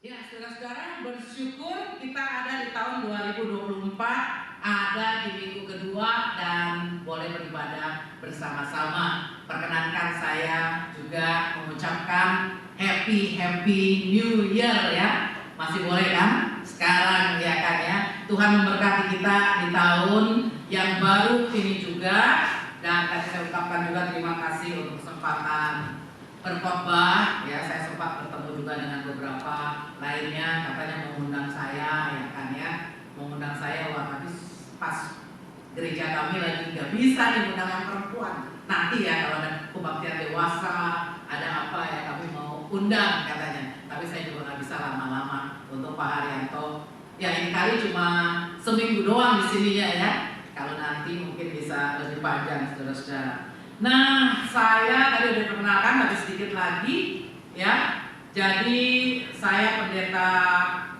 Ya, saudara-saudara, bersyukur kita ada di tahun 2024, ada di minggu kedua dan boleh beribadah bersama-sama. Perkenankan saya juga mengucapkan Happy New Year ya. Masih boleh kan? Sekarang ya kan ya. Tuhan memberkati kita di tahun yang baru ini juga. Dan tadi saya ucapkan juga terima kasih untuk kesempatan berkhotbah ya. Saya sempat bertemu juga dengan beberapa lainnya, katanya mengundang saya ya kan ya, mengundang saya. Wah, tapi pas gereja kami lagi nggak bisa diundang yang perempuan. Nanti ya kalau ada kebaktian dewasa, ada apa ya kami mau undang katanya. Tapi saya juga nggak bisa lama-lama. Untuk Pak Haryanto ya ini kali cuma seminggu doang di sininya ya. Kalau nanti mungkin bisa lebih panjang, saudara-saudara. Nah, saya tadi udah perkenalkan, tapi sedikit lagi ya. Jadi saya pendeta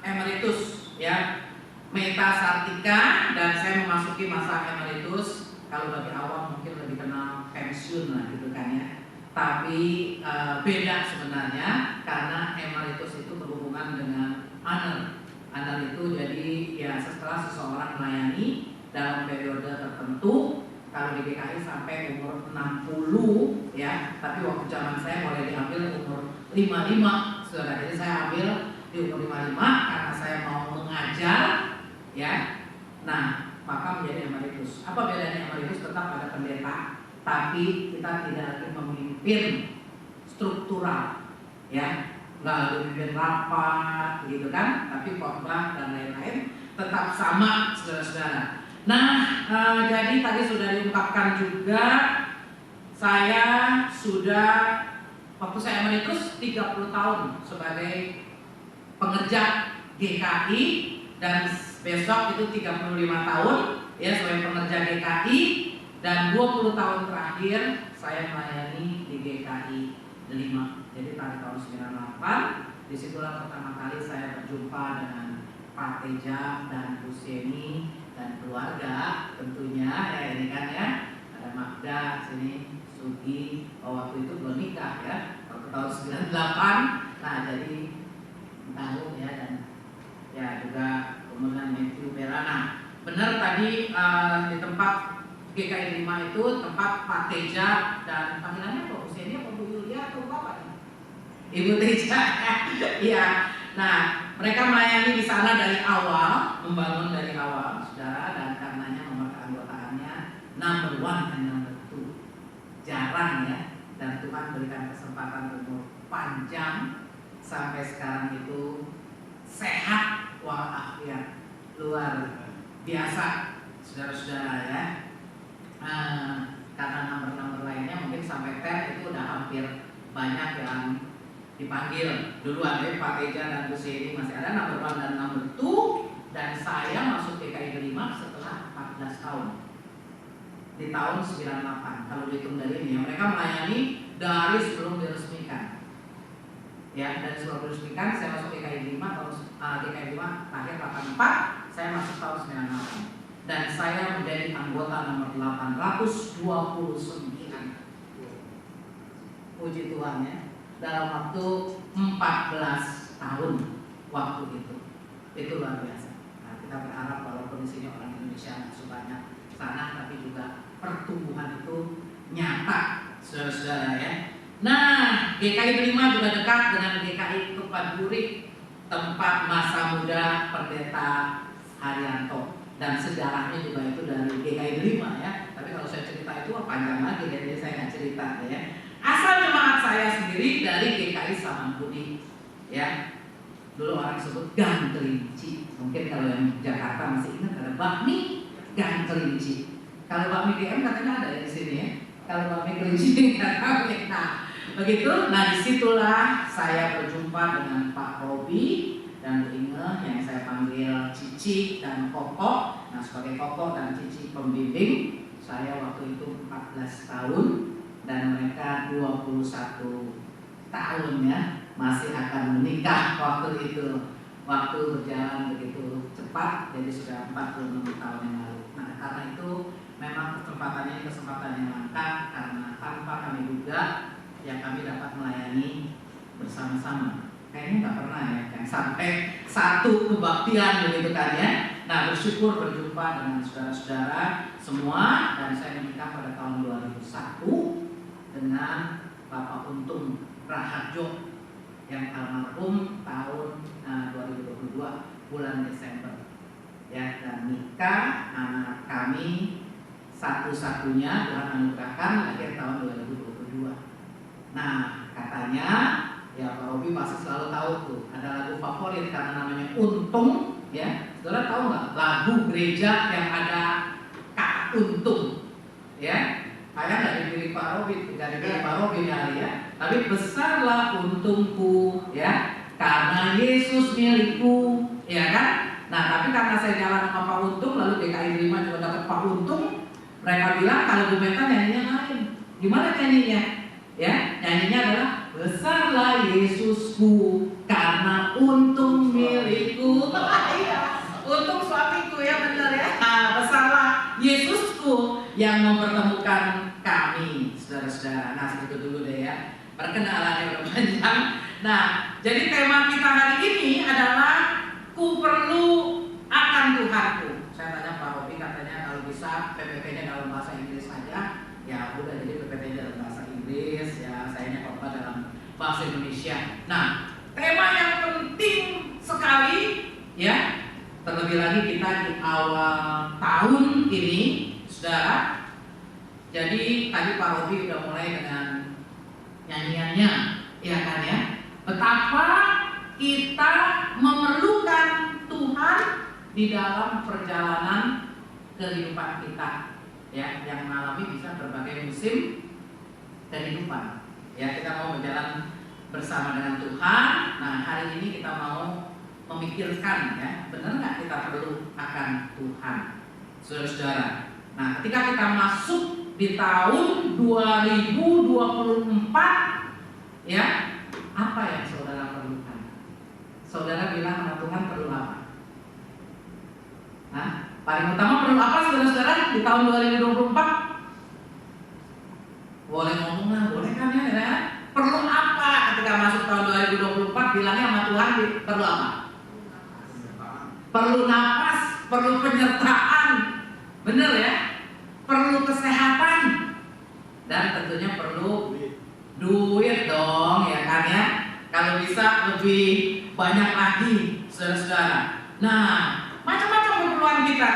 emeritus ya, Meta Sartika, dan saya memasuki masa emeritus. Kalau bagi awam mungkin lebih kenal pensiun lah gitu kan ya. Tapi beda sebenarnya, karena emeritus itu berhubungan dengan honor. Honor itu jadi ya setelah seseorang melayani dalam periode tertentu. Kalau di DKI sampai umur 60 ya, tapi waktu zaman saya boleh diambil umur 55, saudara. Jadi saya ambil di umur 55 karena saya mau mengajar ya. Nah, maka menjadi emeritus. Apa bedanya emeritus? Tetap ada pendeta, tapi kita tidak lagi memimpin struktural ya, nggak lagi memimpin rapat gitu kan, tapi khotbah dan lain-lain tetap sama, saudara-saudara. Nah, jadi tadi sudah diungkapkan juga, saya sudah waktu saya emeritus 30 tahun sebagai pengerja GKI, dan besok itu 35 tahun ya sebagai pengerja GKI, dan 20 tahun terakhir saya melayani di GKI 5. Jadi pada tahun 98 disitulah pertama kali saya berjumpa dengan Pak Teja dan Bu Seni dan keluarga tentunya ya, ini kan ya, ada Magda sini, Sugi, waktu itu belum nikah ya, waktu tahun 98. Nah jadi tahun ya, dan ya juga kemudian Matthew Berana. Benar tadi di tempat GKI 5 itu tempat Pak Teja dan panggilannya Pak Bu Seni atau Bu Yulia atau Bapak? Ibu Teja. Iya. Nah, mereka melayani di sana dari awal, membangun dari awal, saudara, dan karenanya nomor keanggotaannya number 1 and number 2. Jarang ya, dan Tuhan berikan kesempatan umur panjang sampai sekarang itu sehat walafiat, luar biasa, saudara-saudara ya. Karena nomor-nomor lainnya mungkin sampai 10 itu udah hampir banyak yang dipanggil. Dulu ada Pak Teja dan Bu Seni masih ada number 1 dan number 2, dan saya masuk GKI 5 setelah 14 tahun di tahun 98. Kalau dihitung dari ini ya, mereka melayani dari sebelum diresmikan ya, dari sebelum diresmikan saya masuk GKI 5 tahun GKI 5 akhir 84, saya masuk tahun 98, dan saya menjadi anggota nomor 829. Puji Tuhan ya, dalam waktu 14 tahun waktu itu luar biasa. Nah, kita berharap walaupun di sini orang Indonesia nggak sebanyak sana, tapi juga pertumbuhan itu nyata, saudara-saudara ya. Nah, GKI 5 juga dekat dengan GKI Kepaduri, tempat masa muda Pendeta Haryanto, dan sejarahnya juga itu dari GKI 5 ya. Tapi kalau saya cerita itu panjang lagi, jadi saya nggak cerita ya. Asal jemaat saya sendiri dari GKI Samanhudi ya. Dulu orang sebut Gang Kelinci. Mungkin kalau yang Jakarta masih ingat ada bakmi Gang Kelinci. Kalau bakmi GM katanya ada ya di sini ya. Kalau bakmi Kelinci nggak tahu ya. Nah, begitu. Nah, disitulah saya berjumpa dengan Pak Robi dan Bu Inge yang saya panggil Cici dan Koko. Nah, sebagai Koko dan Cici pembimbing, saya waktu itu 14 tahun. Dan mereka 21 tahun ya, masih akan menikah waktu itu. Waktu berjalan begitu cepat, jadi sudah 46 tahun yang lalu. Nah, karena itu memang kesempatannya kesempatan yang langka, karena tanpa kami juga ya kami dapat melayani bersama-sama. kayaknya nggak pernah ya yang sampai satu kebaktian begitu kan ya. Nah, bersyukur berjumpa dengan saudara-saudara semua, dan saya menikah pada tahun 2001 dengan Bapak Untung Raharjo yang almarhum tahun 2022 bulan Desember ya, dan nikah anak kami satu-satunya Tuhan anugerahkan lahir tahun 2022. Nah, katanya ya Pak Robi pasti selalu tahu tuh ada lagu favorit karena namanya Untung ya. Saudara tahu nggak lagu gereja yang ada kata untung ya? Kayak nggak dipilih Pak Robi, nggak dipilih Pak Robi kali ya. Tapi besarlah untungku ya, karena Yesus milikku, ya kan? Nah, tapi karena saya jalan sama Pak Untung, lalu DKI 5 juga dapat Pak Untung, mereka bilang kalau Bu Meta nyanyinya lain. Gimana nyanyinya? Ya, nyanyinya adalah besarlah Yesusku, karena untung milikku. Untung suamiku ya, benar ya. Nah, besarlah Yesusku yang mempertemukan kami, saudara-saudara. Nah, segitu dulu deh ya. Perkenalan yang berpanjang. Nah, jadi tema kita hari ini adalah ku perlu akan Tuhanku. Saya tanya Pak Robi, katanya kalau bisa PPT-nya dalam bahasa Inggris saja. Ya udah, jadi PPT-nya dalam bahasa Inggris ya, sayanya khotbah dalam bahasa Indonesia. Nah, tema yang penting sekali ya. Terlebih lagi kita di awal tahun ini, saudara. Jadi tadi Pak Robi udah mulai dengan nyanyiannya, ya kan ya. Betapa kita memerlukan Tuhan di dalam perjalanan kehidupan kita, ya, yang mengalami bisa berbagai musim kehidupan. Ya, kita mau berjalan bersama dengan Tuhan. Nah, hari ini kita mau memikirkan ya, benar nggak kita perlu akan Tuhan, saudara-saudara. Nah, ketika kita masuk di tahun 2024 ya, apa yang saudara perlukan? Saudara bilang sama Tuhan perlu apa? Nah, paling utama perlu apa saudara-saudara di tahun 2024? Boleh ngomong lah, boleh kan ya? Perlu apa ketika masuk tahun 2024? Bilangnya sama Tuhan perlu apa? Perlu nafas, perlu penyertaan, bener ya? Perlu kesehatan, dan tentunya perlu duit dong, ya kan ya? Kalau bisa lebih banyak lagi, saudara-saudara. Nah, macam-macam keperluan kita.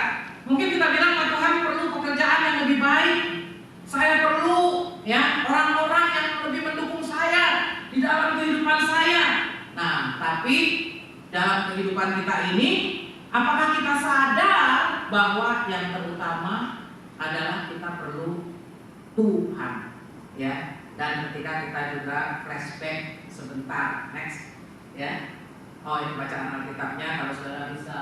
Mungkin kita bilang ke Tuhan perlu pekerjaan yang lebih baik. Saya perlu ya orang-orang yang lebih mendukung saya di dalam kehidupan saya. Nah, tapi dalam kehidupan kita ini, apakah kita sadar bahwa yang terutama adalah kita perlu Tuhan, ya? Dan ketika kita juga flashback sebentar, next, ya. Oh, ini bacaan Alkitabnya, kalau saudara bisa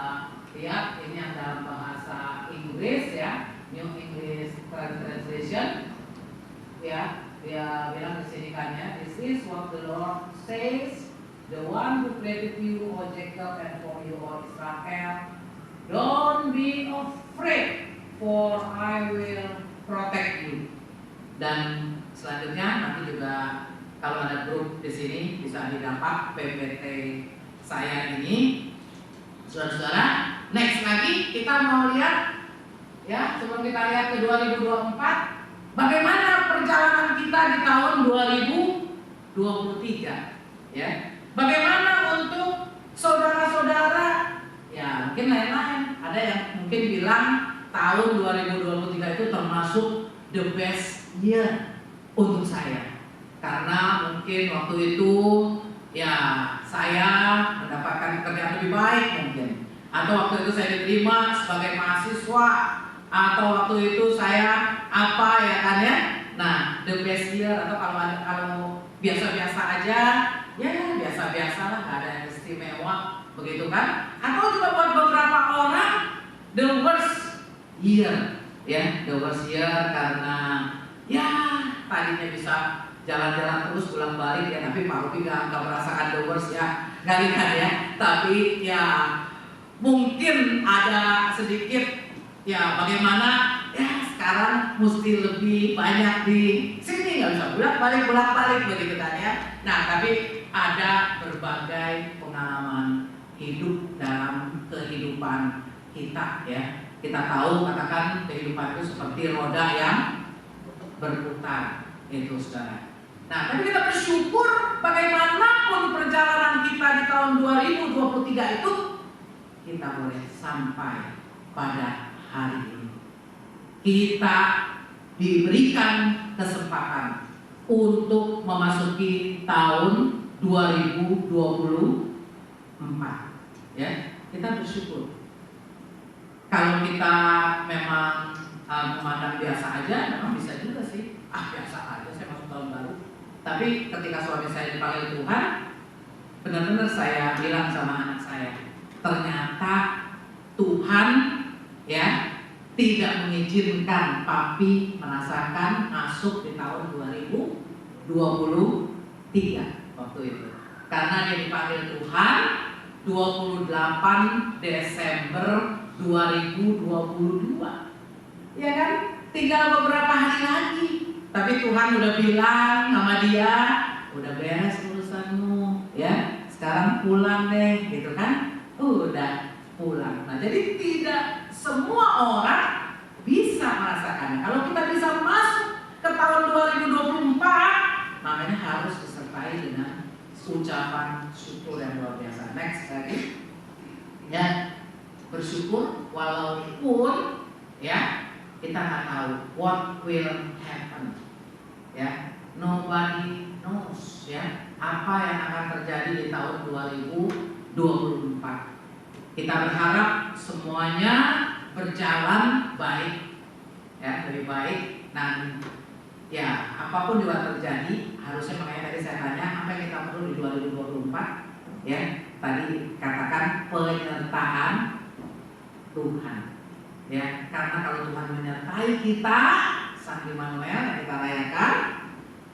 lihat, ini yang dalam bahasa Inggris ya, New English Translation, ya. Dia bilang di sini kan ya, this is what the Lord says, the one who created you, O Jacob, and for you, O Israel. Don't be afraid, for I will protect you. Dan selanjutnya nanti juga kalau ada grup di sini bisa didapat PPT saya ini, saudara-saudara. Next lagi kita mau lihat ya, sebelum kita lihat ke 2024, bagaimana perjalanan kita di tahun 2023, ya. Bagaimana untuk saudara-saudara? Ya, mungkin lain-lain. Ada yang mungkin bilang tahun 2023 itu termasuk the best year untuk saya. Karena mungkin waktu itu ya saya mendapatkan pekerjaan lebih baik mungkin. Atau waktu itu saya diterima sebagai mahasiswa. Atau waktu itu saya apa ya kan ya. Nah, the best year, atau kalau biasa-biasa aja, ya biasa-biasa lah, nggak ada yang istimewa begitu kan. Atau juga buat beberapa orang the worst year, ya, the worst year karena ya tadinya bisa jalan-jalan terus pulang balik ya, tapi Pak Rupi nggak merasakan the worst ya, nggak lihat ya. Tapi ya mungkin ada sedikit ya bagaimana ya sekarang mesti lebih banyak di sini, nggak bisa bolak-balik begitu kan ya. Nah, tapi ada berbagai pengalaman hidup dalam kehidupan kita, ya. Kita tahu, katakan kehidupan itu seperti roda yang berputar, itu saudara. Nah, tapi kita bersyukur bagaimanapun perjalanan kita di tahun 2023 itu, kita boleh sampai pada hari ini. Kita diberikan kesempatan untuk memasuki tahun 2024, ya. Kita bersyukur. Kalau kita memang memandang biasa aja, memang bisa juga sih. Biasa aja, saya masuk tahun baru. Tapi ketika suami saya dipanggil Tuhan, benar-benar saya bilang sama anak saya, ternyata Tuhan, ya, tidak mengizinkan papi merasakan masuk di tahun 2023 waktu itu. Karena dia dipanggil Tuhan 28 Desember 2022. Ya kan? Tinggal beberapa hari lagi. Tapi Tuhan udah bilang sama dia, udah beres urusanmu, ya. Sekarang pulang deh, gitu kan? Udah pulang. Nah, jadi tidak semua orang bisa merasakannya. Kalau kita bisa masuk ke tahun 2024, makanya harus disertai dengan ucapan syukur yang luar biasa. Next lagi, ya, bersyukur walaupun, ya, kita nggak tahu what will happen, ya, nobody knows, ya, apa yang akan terjadi di tahun 2024. Kita berharap semuanya berjalan baik, ya, lebih baik. Dan ya, apapun juga terjadi, harusnya, makanya tadi saya tanya apa yang kita perlu di 2024, ya. Tadi katakan penyertaan Tuhan, ya. Karena kalau Tuhan menyertai kita, Sang Immanuel yang kita rayakan,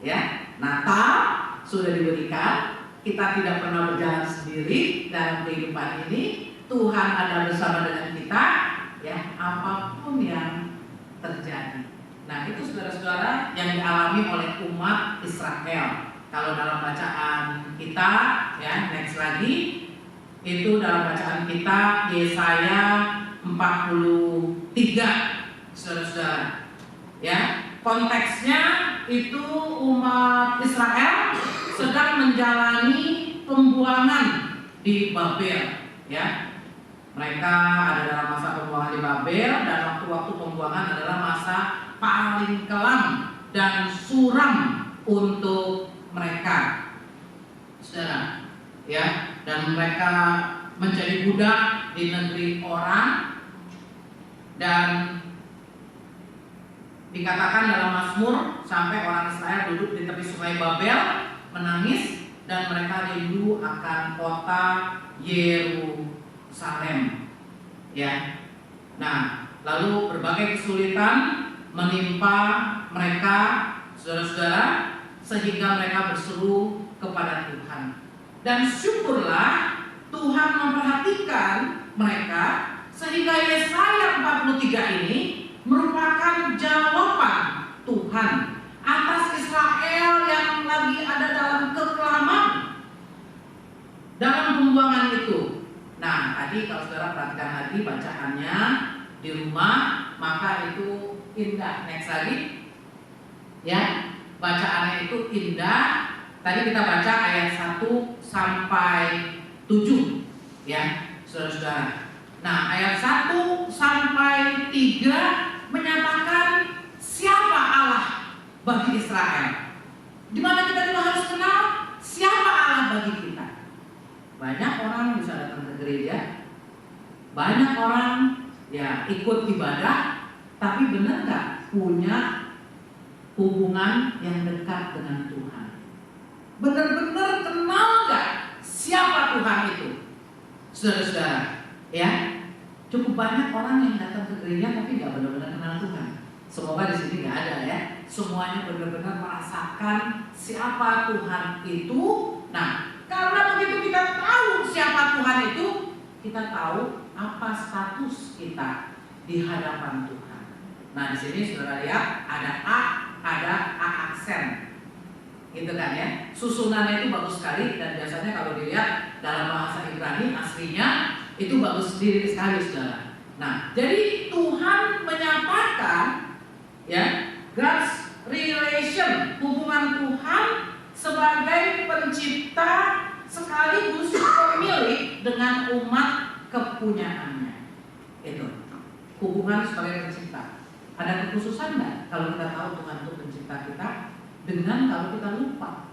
ya, Natal sudah diberikan. Kita tidak pernah berjalan sendiri dalam kehidupan ini. Tuhan ada bersama dengan kita, ya, apapun yang terjadi. Nah, itu saudara-saudara yang dialami oleh umat Israel. Kalau dalam bacaan kita, ya, next lagi, itu dalam bacaan kita Yesaya 43, saudara-saudara. Ya, konteksnya itu umat Israel sedang menjalani pembuangan di Babel, ya. Mereka ada dalam masa pembuangan di Babel, dan waktu-waktu pembuangan adalah masa paling kelam dan suram untuk mereka, saudara, ya. Dan mereka menjadi budak di negeri orang, dan dikatakan dalam Mazmur sampai orang Israel duduk di tepi sungai Babel menangis, dan mereka rindu akan kota Yerusalem, ya. Nah, lalu berbagai kesulitan menimpa mereka, saudara-saudara, sehingga mereka berseru kepada Tuhan. Dan syukurlah Tuhan memperhatikan mereka, sehingga Yesaya 43 ini merupakan jawaban Tuhan atas Israel yang lagi ada dalam kekelaman, dalam pembuangan itu. Nah, tadi kalau saudara perhatikan lagi bacaannya di rumah, maka itu indah. Next lagi, ya, bacaannya itu indah. Tadi kita baca ayat 1 sampai 7, ya, saudara-saudara. Nah, ayat 1 sampai 3 menyatakan siapa Allah bagi Israel. Di mana kita juga harus kenal siapa Allah bagi kita. Banyak orang bisa datang ke gereja, banyak orang, ya, ikut ibadah, tapi benar nggak punya hubungan yang dekat dengan Tuhan? Benar-benar kenal nggak siapa Tuhan itu, saudara-saudara? Ya, cukup banyak orang yang datang ke gereja tapi nggak benar-benar kenal Tuhan. Semoga di sini nggak ada, ya. Semuanya benar-benar merasakan siapa Tuhan itu. Nah, karena begitu kita tahu siapa Tuhan itu, kita tahu apa status kita di hadapan Tuhan. Nah, di sini saudara lihat ada A aksen. gitu kan ya. Susunannya itu bagus sekali dan biasanya kalau dilihat dalam bahasa Ibrani aslinya itu bagus diri sekali, saudara. Nah, jadi Tuhan menyatakan ya God's relation, hubungan Tuhan sebagai pencipta sekaligus pemilik dengan umat kepunyaannya. Itu hubungan sebagai pencipta. Ada kekhususan nggak kalau kita tahu Tuhan itu pencipta kita dengan kalau kita lupa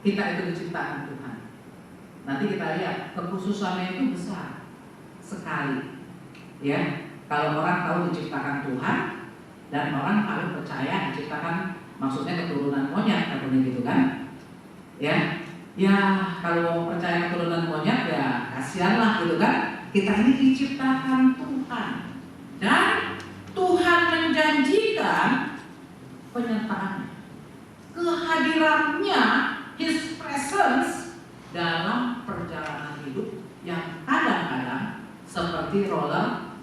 kita itu diciptakan Tuhan? Nanti kita lihat kekhususannya itu besar sekali. Ya, kalau orang tahu diciptakan Tuhan dan orang harus percaya diciptakan, maksudnya keturunan monyet katanya gitu kan? Ya kalau percaya keturunan monyet ya kasihanlah gitu kan. Kita ini diciptakan Tuhan dan Tuhan menjanjikan penyertaannya, kehadirannya, His presence dalam perjalanan hidup yang kadang-kadang seperti roller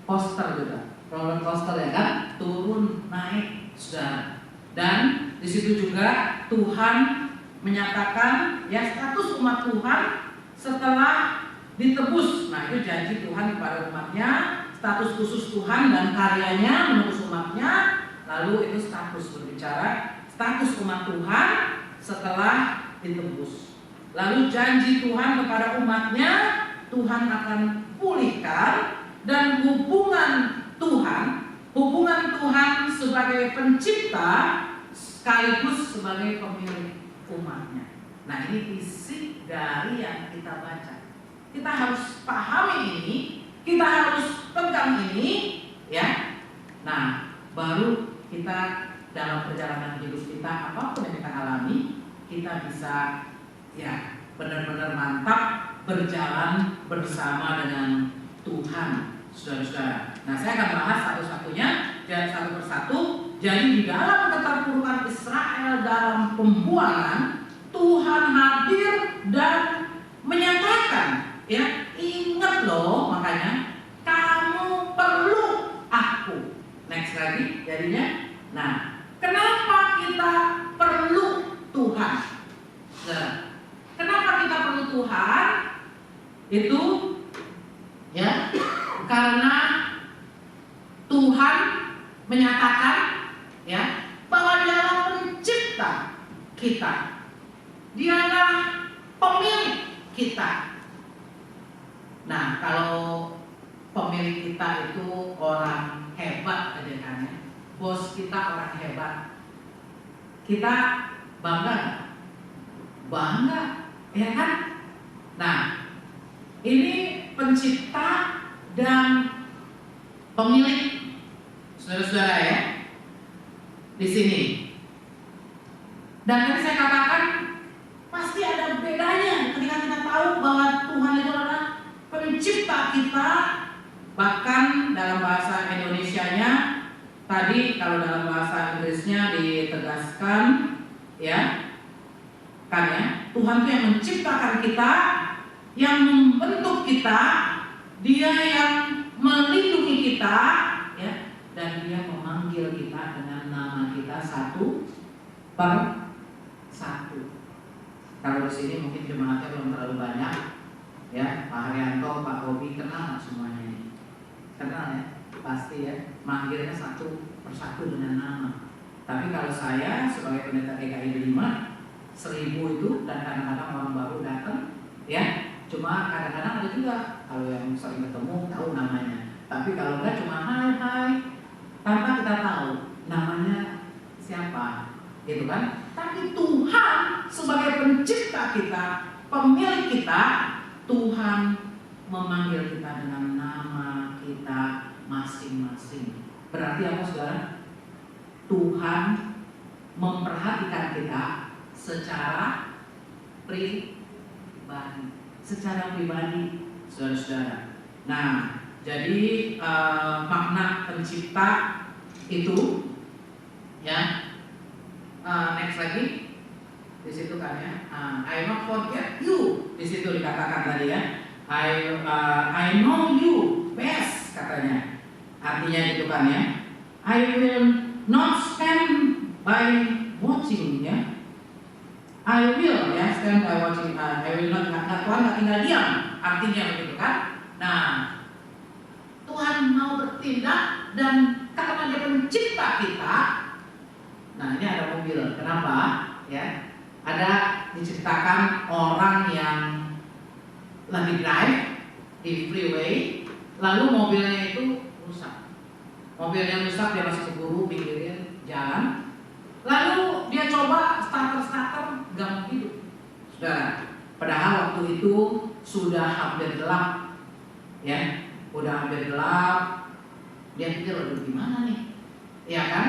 coaster juga, roller coaster ya kan, turun naik saudara. Dan di situ juga Tuhan menyatakan ya status umat Tuhan setelah ditebus. Nah itu janji Tuhan kepada umatnya, status khusus Tuhan dan karyanya menebus umatnya. Lalu itu status berbicara status umat Tuhan setelah ditebus. Lalu janji Tuhan kepada umatnya, Tuhan akan pulihkan dan hubungan Tuhan sebagai pencipta sekaligus sebagai pemilik umatnya. Nah ini isi dari yang kita baca. Kita harus pahami ini, kita harus pegang ini, ya. Nah baru kita dalam perjalanan hidup kita apapun yang kita alami, kita bisa ya benar-benar mantap berjalan bersama dengan Tuhan, saudara-saudara. Nah saya akan bahas satu-satunya dan satu persatu. Jadi di dalam keterpurukan Israel dalam pembuangan, Tuhan hadir dan menyatakan, ya ingat loh, makanya kamu perlu aku. Next lagi jadinya. Nah kenapa kita perlu Tuhan? Nah, kenapa kita perlu Tuhan? Itu ya karena Tuhan menyatakan ya bahwa Dialah pencipta kita, Dialah pemilik kita. Nah kalau pemilik kita itu orang hebat aja kan ya, bos kita orang hebat, kita bangga gak? Bangga ya kan? Nah ini pencipta dan pemilik, saudara-saudara ya, di sini. Dan tadi saya katakan pasti ada bedanya ketika kita tahu bahwa Tuhan itu adalah pencipta kita. Bahkan dalam bahasa Indonesianya tadi, kalau dalam bahasa Inggrisnya ditegaskan ya kan ya, Tuhan itu yang menciptakan kita, yang membentuk kita, Dia yang melindungi kita ya, dan Dia memanggil kita dengan nama kita satu per satu. Kalau di sini mungkin jemaatnya belum terlalu banyak ya, Pak Haryanto, Pak Robi kenal semuanya ini. Kenal ya, pasti ya, manggilnya satu persatu dengan nama. Tapi kalau saya sebagai pendeta GKI 5, 1000 itu, dan kadang-kadang orang baru datang ya, cuma kadang-kadang ada juga kalau yang sering ketemu tahu namanya. Tapi kalau enggak cuma hai tanpa kita tahu namanya siapa, gitu kan? Tapi Tuhan sebagai pencipta kita, pemilik kita, Tuhan memanggil kita dengan nama kita masing-masing. Berarti apa saudara? Tuhan memperhatikan kita secara pribadi, saudara-saudara. Nah, jadi makna pencipta itu, ya. Next lagi, di situ kan ya. I not forget you, di situ dikatakan tadi ya. I know you best katanya. Artinya gitu kan ya. I will not stand by watching ya. I will ya, stand by watching. I will not, Tuhan nggak tinggal diam, artinya begitu kan? Nah, Tuhan mau bertindak dan karena Dia pencipta kita. Nah, ini ada mobil. Kenapa? Ya, ada diciptakan orang yang lagi drive di freeway, lalu mobilnya itu rusak. Mobilnya rusak, dia masih keburu pinggirin jalan. Lalu dia coba starter nggak mau hidup. Saudara, padahal waktu itu sudah hampir gelap, ya, udah hampir gelap. Dia pikir, aduh gimana nih, ya kan?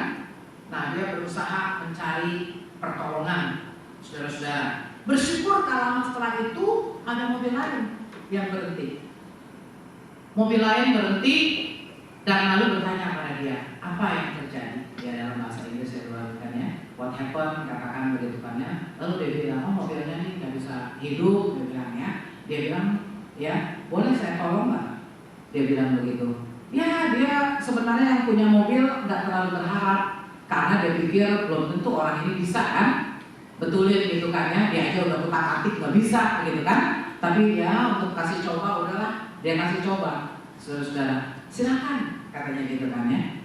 Nah, dia berusaha mencari pertolongan, saudara-saudara. Bersyukur kalau setelah itu ada mobil lain yang berhenti. Mobil lain berhenti dan lalu bertanya pada dia, apa yang terjadi? Ya, dalam bahasa Inggris saya ulangikan ya. What happened? Katakan begitu kan ya. Lalu dia bilang, oh mobilnya ini nggak bisa hidup, dia bilang ya. Dia bilang, ya boleh saya tolong nggak? Dia bilang begitu. Ya, dia sebenarnya yang punya mobil nggak terlalu berharap karena dia pikir belum tentu orang ini bisa kan betulin gitu kan ya. Dia aja udah utak-atik nggak bisa gitu kan. Tapi ya untuk kasih coba udahlah, dia kasih coba. Saudara, silakan katanya gitu kan ya.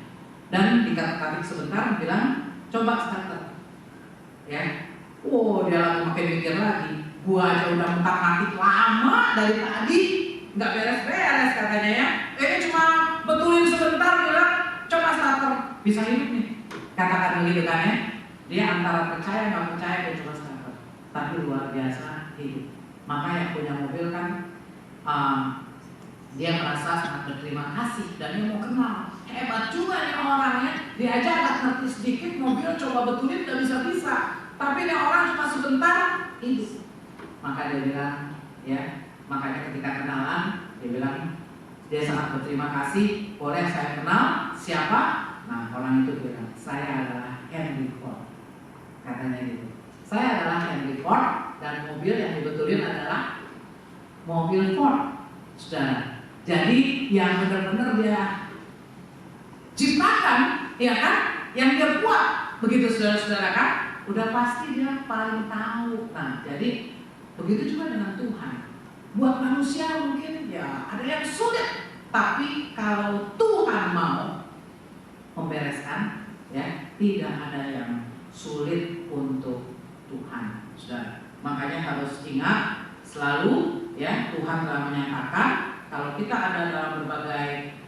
Dan dikatik sebentar bilang coba starter, ya. Oh dia lagi makin mikir lagi. Gua aja udah utak-atik lama dari tadi, nggak beres-beres katanya ya. Ini cuma betulin sebentar bilang coba starter, bisa hidup nih. Katakan begitu kan ya. Dia antara percaya nggak percaya dia coba starter, tapi luar biasa hidup. Maka yang punya mobil kan dia merasa sangat berterima kasih dan dia mau kenal. Hebat juga nih orangnya. Dia aja agak ngerti sedikit mobil, coba betulin gak bisa-bisa. Tapi nih orang cuma sebentar hidup. Maka dia bilang, ya, makanya ketika kenalan dia bilang dia sangat berterima kasih. Boleh saya kenal siapa? Nah orang itu bilang, saya adalah Henry Ford. Katanya gitu. Saya adalah Henry Ford dan mobil yang dibetulin adalah mobil Ford, saudara. Jadi yang benar-benar dia ciptakan, ya kan? Yang dia buat, begitu saudara-saudara kan? Udah pasti dia paling tahu. Nah, jadi begitu juga dengan Tuhan. Buat manusia mungkin ya ada yang sulit, tapi kalau Tuhan mau membereskan, ya tidak ada yang sulit untuk Tuhan, saudara. Makanya harus ingat selalu, ya Tuhan telah menyatakan. Kalau kita ada dalam berbagai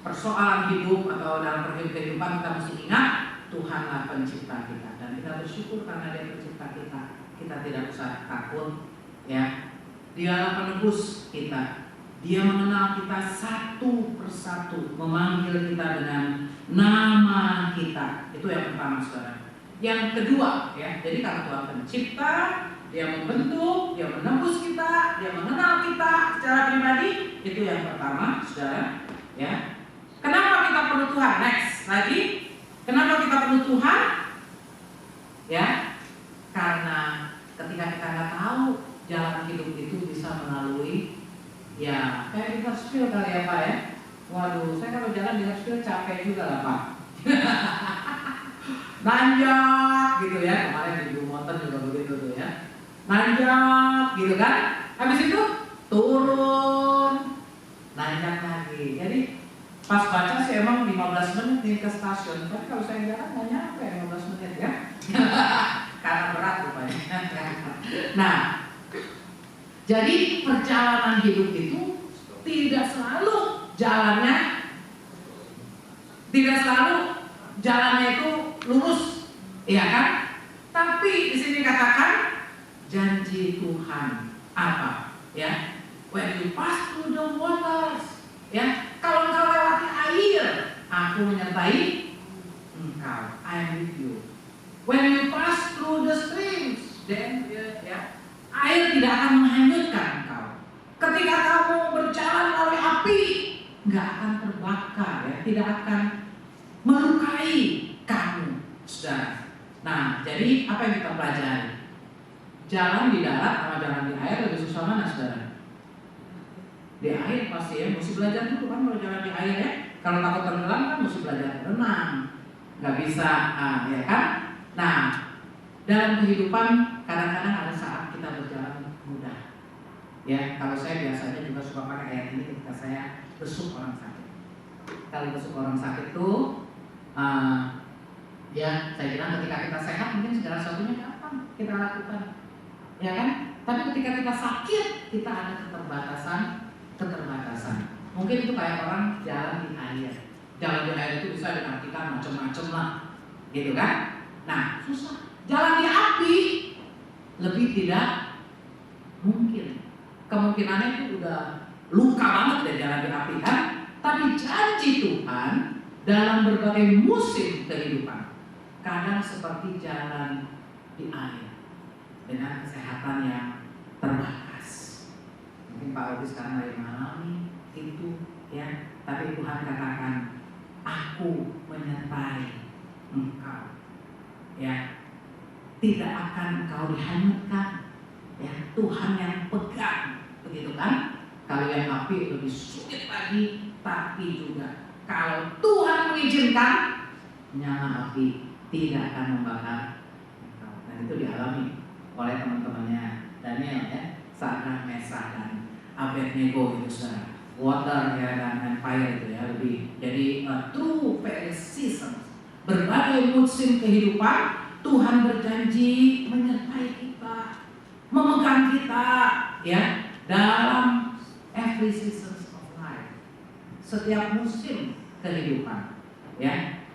persoalan hidup atau dalam kehidupan, kita mesti ingat Tuhanlah pencipta kita dan kita bersyukur karena Dia pencipta kita. Kita tidak usah takut, ya. Dialah penebus kita. Dia mengenal kita satu persatu, memanggil kita dengan nama kita. Itu yang pertama, saudara. Yang kedua, ya. Jadi kalau Tuhan pencipta, Dia membentuk, Dia menebus kita, Dia mengenal kita secara pribadi. Itu yang pertama, saudara. Ya. Kenapa kita perlu Tuhan? Next, lagi. Kenapa kita perlu Tuhan? Ya, karena ketika kita nggak tahu jalan hidup itu bisa melalui, ya kayak di Hartsfield kali ya Pak ya. Waduh, saya kalau jalan di Hartsfield capek juga lah Pak. Nanjak gitu ya. Kemarin di Bumoten juga begitu tuh ya. Nanjak gitu kan. Habis itu turun, nanjak lagi. Jadi pas baca sih emang 15 menit nih ke stasiun. Tapi kalau saya jalan nggak nyampe 15 menit ya. Karena berat rupanya. Nah, jadi perjalanan hidup itu tidak selalu jalannya itu lurus, iya kan? Tapi di sini katakan janji Tuhan apa? Ya, when you pass through the waters, ya, kalau engkau lewati air, aku menyertai engkau. I am with you. When you pass through the streams, then ya, air tidak akan menghanyutkan engkau. Ketika kamu berjalan melalui api, nggak akan terbakar, ya, tidak akan melukai kamu, saudara. Nah, jadi apa yang kita pelajari? Jalan di darat sama jalan di air lebih susah mana, saudara? Di air pasti ya, mesti belajar dulu kan kalau jalan di air ya. Kalau takut tenggelam kan mesti belajar berenang, nggak bisa, ya kan? Nah, dalam kehidupan kadang-kadang ada saat kita berjalan mudah. Ya, kalau saya biasanya juga suka pakai ayat ini ketika saya besuk orang sakit. Kalau besuk orang sakit tuh, ya saya bilang ketika kita sehat mungkin segala sesuatunya gampang kita lakukan, ya kan? Tapi ketika kita sakit, kita ada keterbatasan. Mungkin itu kayak orang jalan di air. Jalan di air itu bisa diartikan macam-macam lah, gitu kan? Nah, susah. Jalan di api lebih tidak mungkin. Kemungkinannya itu udah luka banget deh jalan di api kan? Tapi janji Tuhan dalam berbagai musim kehidupan kadang seperti jalan di air dengan kesehatan yang terbatas. Mungkin Pak Obi sekarang lagi mengalami itu, ya. Tapi Tuhan katakan, aku menyertai engkau, ya. Tidak akan engkau dihanyutkan, ya. Tuhan yang pegang, begitu kan? Kalau yang api lebih sulit lagi, tapi juga kalau Tuhan mengizinkan, nyala api tidak akan membakar engkau. Dan itu dialami oleh teman-temannya Daniel, ya. Sadrak, Mesach, dan Abednego itu saudara. Water, ya, dan fire itu, ya, lebih. Jadi through various seasons, berbagai musim kehidupan, Tuhan berjanji menyertai kita, memegang kita, ya, dalam every seasons of life. Setiap musim kehidupan, ya.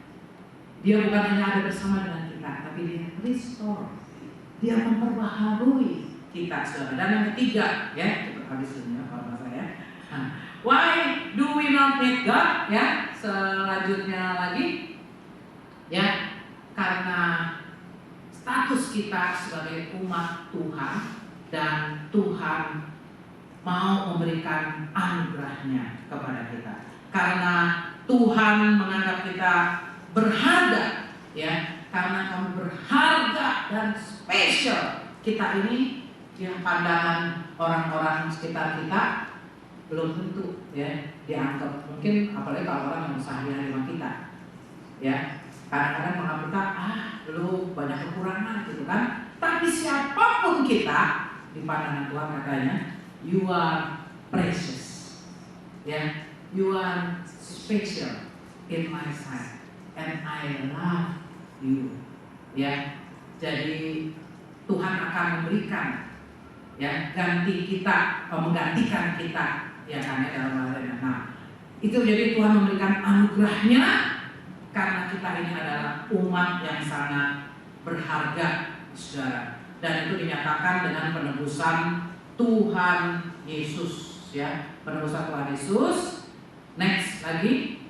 Dia bukan hanya ada bersama dengan kita, tapi dia restore, dia memperbaharui kita, saudara. Dan yang ketiga, ya, cepat habis ini ya kalau saya. Why do we not need God? Ya, selanjutnya lagi, ya, karena status kita sebagai umat Tuhan dan Tuhan mau memberikan anugerahnya kepada kita. Karena Tuhan menganggap kita berharga, ya, karena kamu berharga dan spesial. Kita ini yang pandangan orang-orang sekitar kita belum tentu, ya, dianggap. Mungkin apalagi kalau orang yang sehari-hari sama kita, ya, kadang-kadang menganggap kita, lu banyak kekurangan gitu kan. Tapi siapapun kita di pandangan Tuhan katanya, you are precious, ya, you are special in my sight, and I love you, ya. Jadi Tuhan akan memberikan, ya, menggantikan kita, ya, karena dalam hal ini. Nah, itu jadi Tuhan memberikan anugerahnya karena kita ini adalah umat yang sangat berharga, saudara. Dan itu dinyatakan dengan penebusan Tuhan Yesus, ya, penebusan Tuhan Yesus. Next lagi,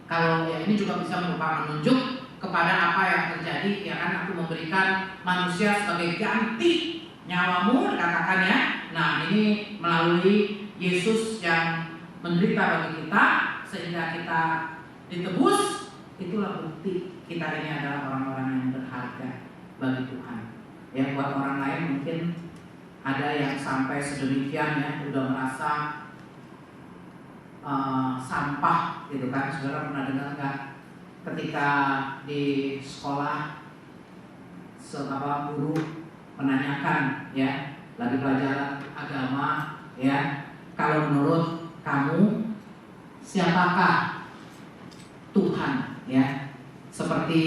kalau ya ini juga bisa merupakan menunjuk kepada apa yang terjadi, ya kan, aku memberikan manusia sebagai ganti nyawamu, dikatakan, ya. Nah, ini melalui Yesus yang menderita bagi kita sehingga kita ditebus. Itulah bukti kita ini adalah orang-orang yang berharga bagi Tuhan. Ya, buat orang lain mungkin ada yang sampai sedemikian, ya, udah merasa sampah gitu kan. Saudara pernah dengar nggak ketika di sekolah guru menanyakan, ya, lagi pelajaran agama, ya, kalau menurut kamu siapakah Tuhan, ya, seperti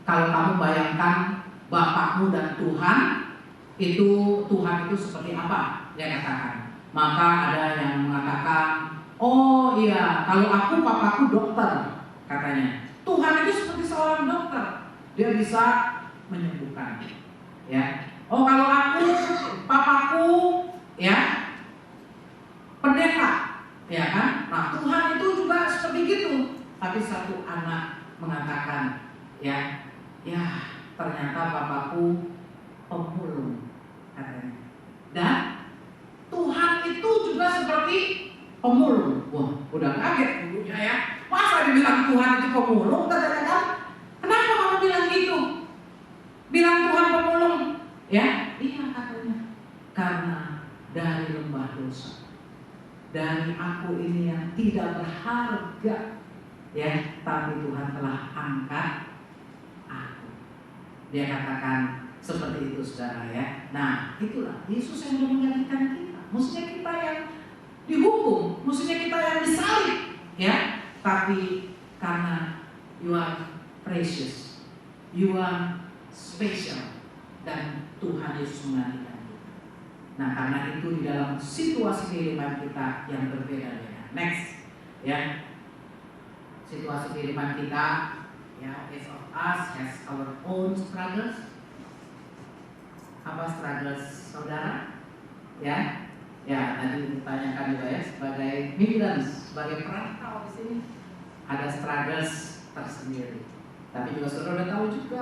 kalau kamu bayangkan Bapakmu dan Tuhan itu seperti apa, ya, katakan. Maka ada yang mengatakan, oh iya, kalau aku papaku dokter, katanya. Tuhan itu seperti seorang dokter, dia bisa menyembuhkan, ya. Oh, kalau papaku, ya, pendeta, ya kan. Nah, Tuhan itu juga seperti gitu. Tapi satu anak mengatakan, ya, ternyata papaku pemulung, katanya. Dan Tuhan itu juga seperti pemulung. Wah, udah kaget dulunya, ya. Masa dibilang Tuhan itu pemulung, katanya kan? Kenapa kamu bilang gitu? Bilang Tuhan pemulung, ya? Iya, katanya. Karena dari lembah dosa, dari aku ini yang tidak berharga, ya, tapi Tuhan telah angkat aku. Dia katakan, Seperti itu saudara ya. Nah itulah Yesus yang sudah menggantikan kita. Maksudnya kita yang dihukum, maksudnya kita yang disalib ya. Tapi karena you are precious, you are special, dan Tuhan Yesus menggantikan kita. Nah karena itu di dalam situasi kehidupan kita yang berbeda-beda. Next ya, situasi kehidupan kita ya, each of us has our own struggles. Apa struggles saudara? Ya, ya tadi ditanyakan juga ya, sebagai migrants, sebagai perantau di sini ada struggles tersendiri. Tapi juga saudara udah tahu juga,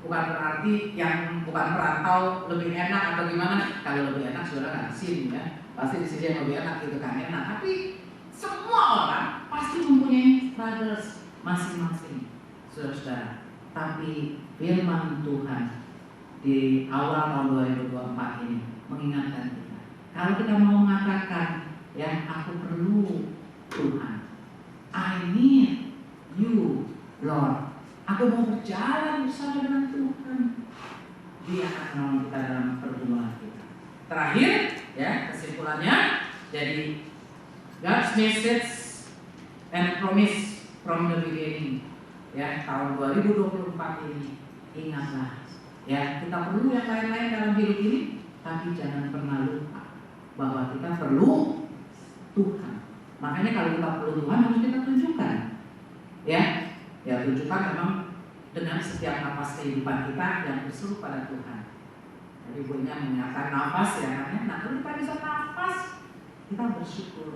bukan berarti yang bukan perantau lebih enak atau gimana. Kalau lebih enak saudara nggak di sini ya, pasti di sini yang lebih enak gitu kan enak. Tapi semua orang pasti mempunyai struggles masing-masing, saudara-saudara. Tapi firman Tuhan di awal tahun 2024 ini mengingatkan kita, kalau kita mau mengatakan ya, aku perlu Tuhan, I need you Lord, aku mau berjalan bersama dengan Tuhan, Dia akan menolong kita dalam pergumulan kita. Terakhir ya, kesimpulannya, jadi God's message and promise from the beginning ya, tahun 2024 ini, ingatlah ya, kita perlu yang lain-lain dalam hidup ini, tapi jangan pernah lupa bahwa kita perlu Tuhan. Makanya kalau kita perlu Tuhan harus kita tunjukkan. Ya, ya tunjukkan memang dengan setiap nafas kehidupan kita yang berseru pada Tuhan. Jadi ibunya mengingatkan nafas ya, nah kalau kita bisa nafas, kita bersyukur.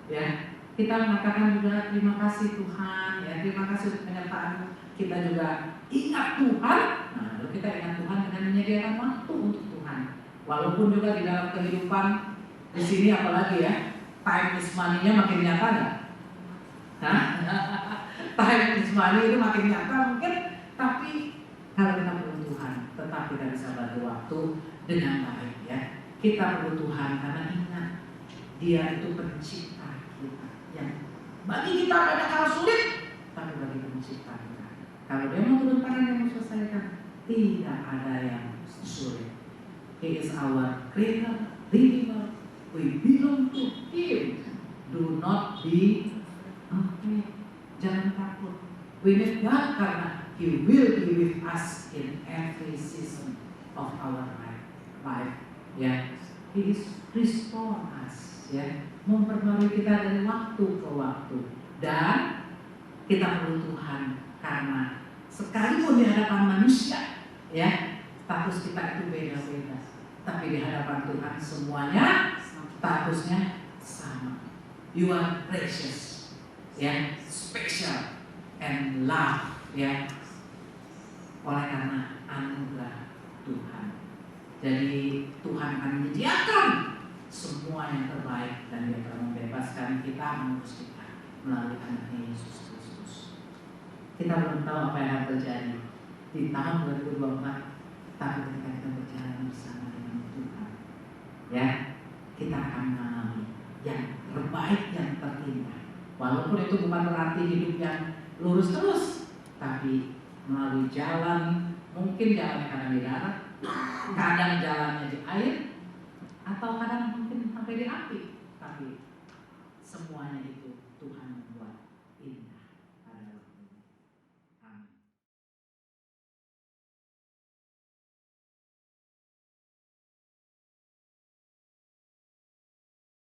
Ya, kita mengatakan juga terima kasih Tuhan, ya terima kasih untuk penyertaan. Kita juga ingat Tuhan. Nah, lalu kita ingat Tuhan dengan menyediakan waktu untuk Tuhan. Walaupun juga di dalam kehidupan di sini apalagi ya, time is money-nya makin nyata nggak? Time is money itu makin nyata mungkin, tapi kalau kita perlu Tuhan, tetap kita bisa bagi waktu dengan baik ya. Kita perlu Tuhan karena ingat Dia itu pencipta kita. Yang bagi kita banyak hal sulit, tapi bagi pencipta kita, kalau Dia mau turun tangan yang selesaikan, tidak ada yang sulit. He is our creator, redeemer. We belong to Him. Do not be afraid. Jangan takut. We need God karena He will be with us in every season of our life. Ya, He is restore us. Ya, memperbarui kita dari waktu ke waktu. Dan kita perlu Tuhan karena sekalipun di hadapan manusia, ya, status kita itu beda-beda. Tapi di hadapan Tuhan semuanya statusnya sama. You are precious, ya, special and love, ya. Oleh karena anugerah Tuhan. Jadi Tuhan akan menyediakan semua yang terbaik dan Dia akan membebaskan kita, mengurus kita melalui anaknya Yesus Kristus. Kita belum tahu apa yang akan terjadi di tahun 2024, tapi ketika kita berjalan bersama dengan Tuhan, ya, kita akan mengalami yang terbaik yang tertimpa. Walaupun itu bukan berarti hidup yang lurus terus, tapi melalui jalan, mungkin jalannya kadang di darat, kadang jalannya di air, atau kadang mungkin sampai di api, tapi semuanya itu